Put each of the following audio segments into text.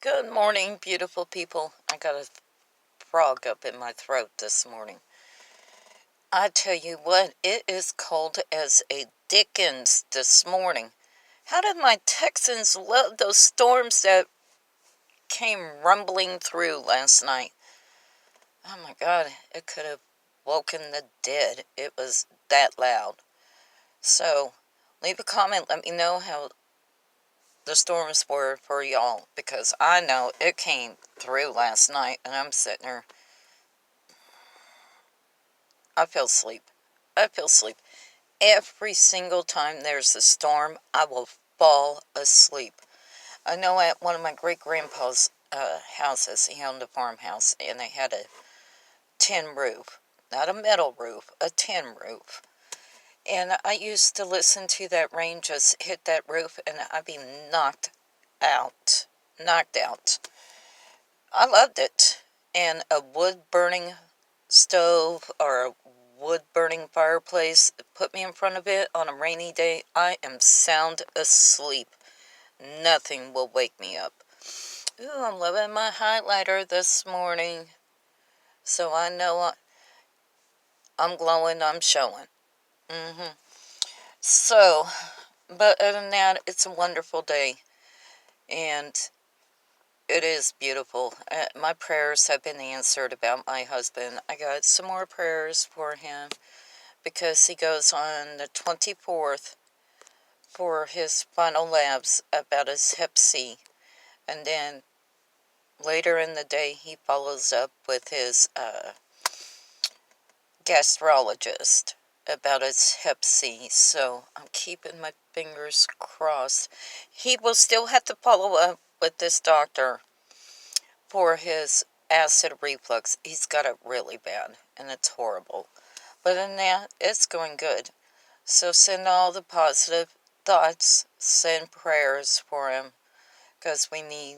Good morning, beautiful people. I got a frog up in my throat this morning. I tell you what, it is cold as a dickens this morning. How did my Texans love those storms that came rumbling through last night? Oh my God, it could have woken the dead. It was that loud. So, leave a comment. Let me know how the storms were for y'all, because I know it came through last night and I'm sitting there. I fell asleep. I fell asleep. Every single time there's a storm, I will fall asleep. I know at one of my great-grandpa's houses, he owned a farmhouse, and they had a tin roof. Not a metal roof, a tin roof. And I used to listen to that rain just hit that roof, and I'd be knocked out. Knocked out. I loved it. And a wood-burning stove or a wood-burning fireplace, put me in front of it on a rainy day, I am sound asleep. Nothing will wake me up. Ooh, I'm loving my highlighter this morning. So I know I'm glowing, I'm showing. So, but other than that, it's a wonderful day. And it is beautiful. My prayers have been answered about my husband. I got some more prayers for him because he goes on the 24th for his final labs about his hep C. And then later in the day, he follows up with his gastrologist about his hep C. So I'm keeping my fingers crossed. He will still have to follow up with this doctor for his acid reflux. He's got it really bad, and it's horrible. But in that, it's going good. So send all the positive thoughts, send prayers for him, because we need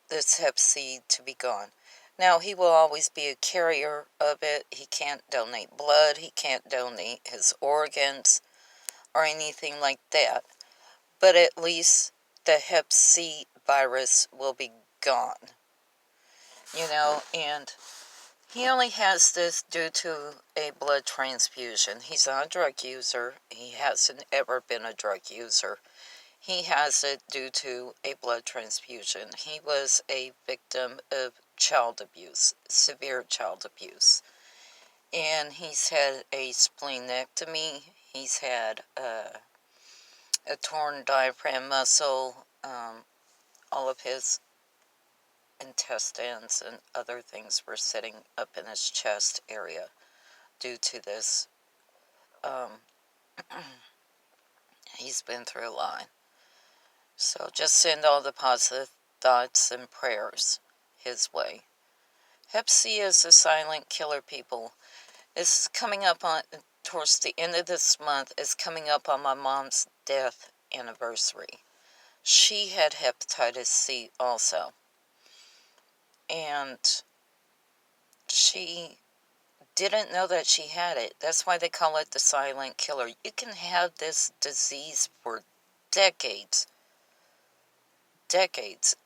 this hep C to be gone. Now, he will always be a carrier of it. He can't donate blood. He can't donate his organs or anything like that. But at least the hep C virus will be gone. And he only has this due to a blood transfusion. He's not a drug user. He hasn't ever been a drug user. He has it due to a blood transfusion. He was a victim of child abuse, severe child abuse. And he's had a splenectomy. He's had a torn diaphragm muscle. All of his intestines and other things were sitting up in his chest area due to this. He's been through a lot. So just send all the positive thoughts and prayers his way. Hep C is a silent killer, people. It's coming up on, towards the end of this month, is coming up on my mom's death anniversary. She had hepatitis C also. And she didn't know that she had it. That's why they call it the silent killer. You can have this disease for decades.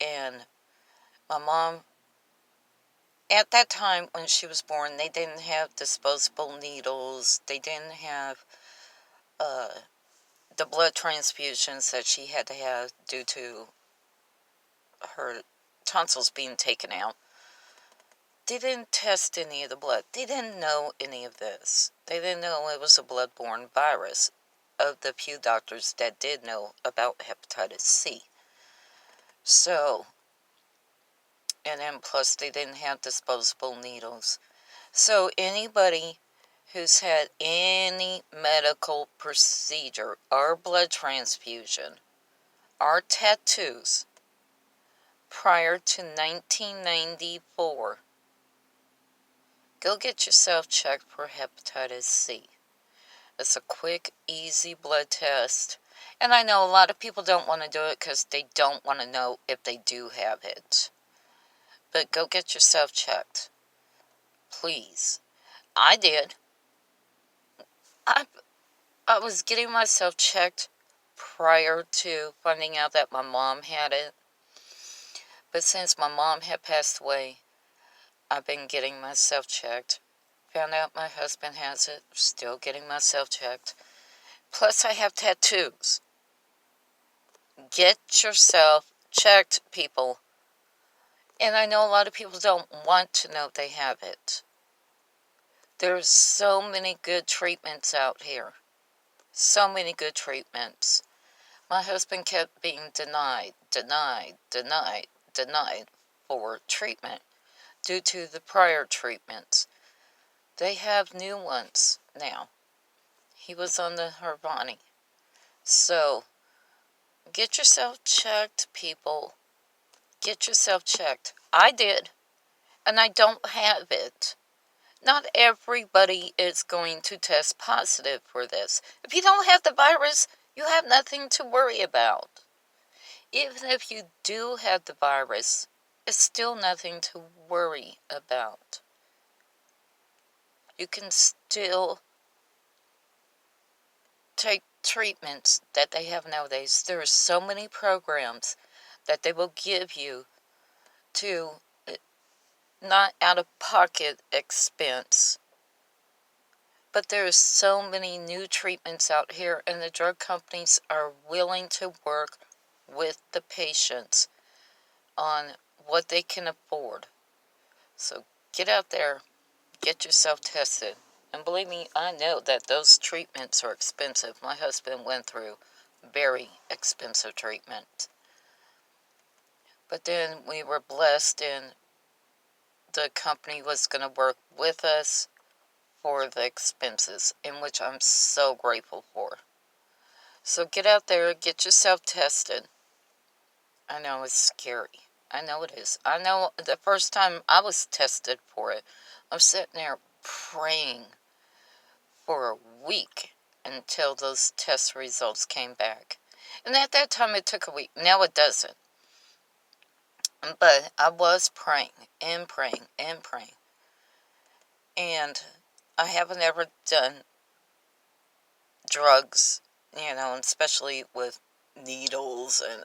And my mom, at that time when she was born, they didn't have disposable needles. They didn't have the blood transfusions that she had to have due to her tonsils being taken out. They didn't test any of the blood. They didn't know any of this. They didn't know it was a blood-borne virus, of the few doctors that did know about hepatitis C. So, and then plus they didn't have disposable needles. So anybody who's had any medical procedure or blood transfusion or tattoos prior to 1994, go get yourself checked for hepatitis C. It's a quick, easy blood test. And I know a lot of people don't want to do it because they don't want to know if they do have it. But go get yourself checked. Please. I did. I was getting myself checked prior to finding out that my mom had it. But since my mom had passed away, I've been getting myself checked. Found out my husband has it. Still getting myself checked. Plus, I have tattoos. Get yourself checked, people. And I know a lot of people don't want to know they have it. There's so many good treatments out here. So many good treatments. My husband kept being denied for treatment due to the prior treatments. They have new ones now. He was on the Harvoni. So, get yourself checked, people. Get yourself checked. I did, and I don't have it. Not everybody is going to test positive for this. If you don't have the virus, you have nothing to worry about. Even if you do have the virus, it's still nothing to worry about. You can still take treatments that they have nowadays. There are so many programs that they will give you to not out-of-pocket expense. But there are so many new treatments out here, and the drug companies are willing to work with the patients on what they can afford. So get out there, get yourself tested. And believe me, I know that those treatments are expensive. My husband went through very expensive treatment. But then we were blessed, and the company was going to work with us for the expenses, in which I'm so grateful for. So get out there, get yourself tested. I know it's scary. I know it is. I know the first time I was tested for it, I'm sitting there praying for a week until those test results came back. And at that time it took a week. Now it doesn't. But I was praying and praying and praying. And I haven't ever done drugs, and especially with needles and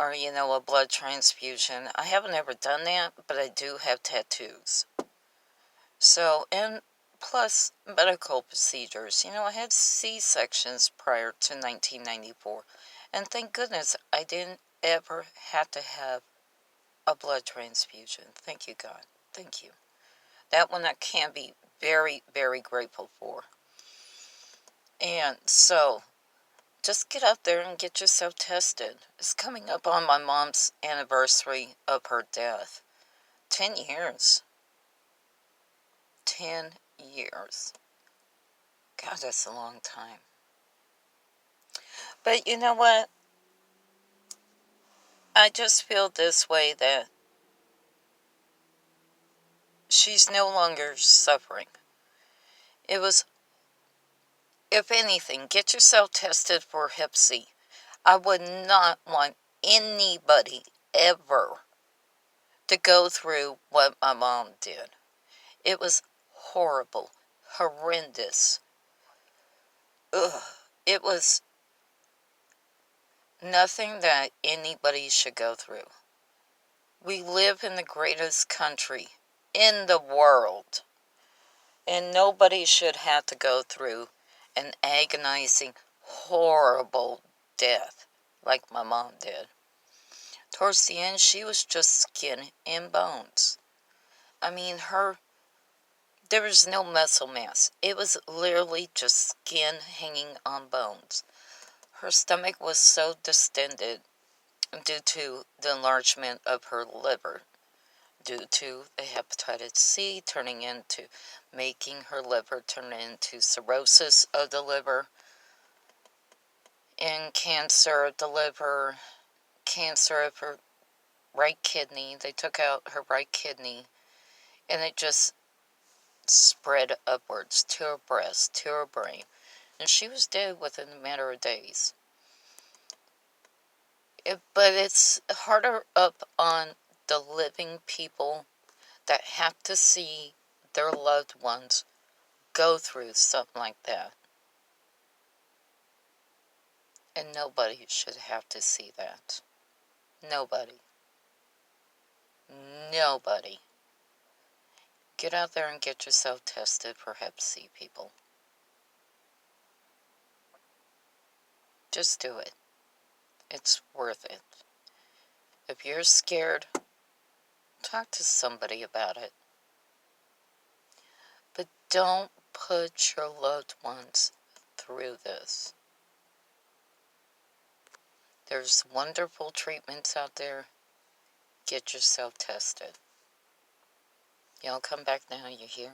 or a blood transfusion. I haven't ever done that, but I do have tattoos. So, and plus medical procedures. I had C-sections prior to 1994, and thank goodness I didn't ever have to have a blood transfusion. Thank you, God. Thank you. That one I can be very, very grateful for. And so, just get out there and get yourself tested. It's coming up on my mom's anniversary of her death. 10 years. 10 years. God, that's a long time. But you know what? I just feel this way, that she's no longer suffering. It was, if anything, get yourself tested for Hep C. I would not want anybody ever to go through what my mom did. It was horrible, horrendous. Ugh. It was nothing that anybody should go through. We live in the greatest country in the world, and nobody should have to go through an agonizing, horrible death like my mom did. Towards the end, she was just skin and bones. I mean, there was no muscle mass. It was literally just skin hanging on bones. Her stomach was so distended due to the enlargement of her liver, due to the hepatitis C making her liver turn into cirrhosis of the liver, and cancer of the liver, cancer of her right kidney. They took out her right kidney, and it just spread upwards to her breast, to her brain, and she was dead within a matter of days. But it's harder up on the living people that have to see their loved ones go through something like that. And nobody should have to see that. Nobody. Nobody. Get out there and get yourself tested for Hep C, people. Just do it. It's worth it. If you're scared, talk to somebody about it. But don't put your loved ones through this. There's wonderful treatments out there. Get yourself tested. Y'all come back now, you hear?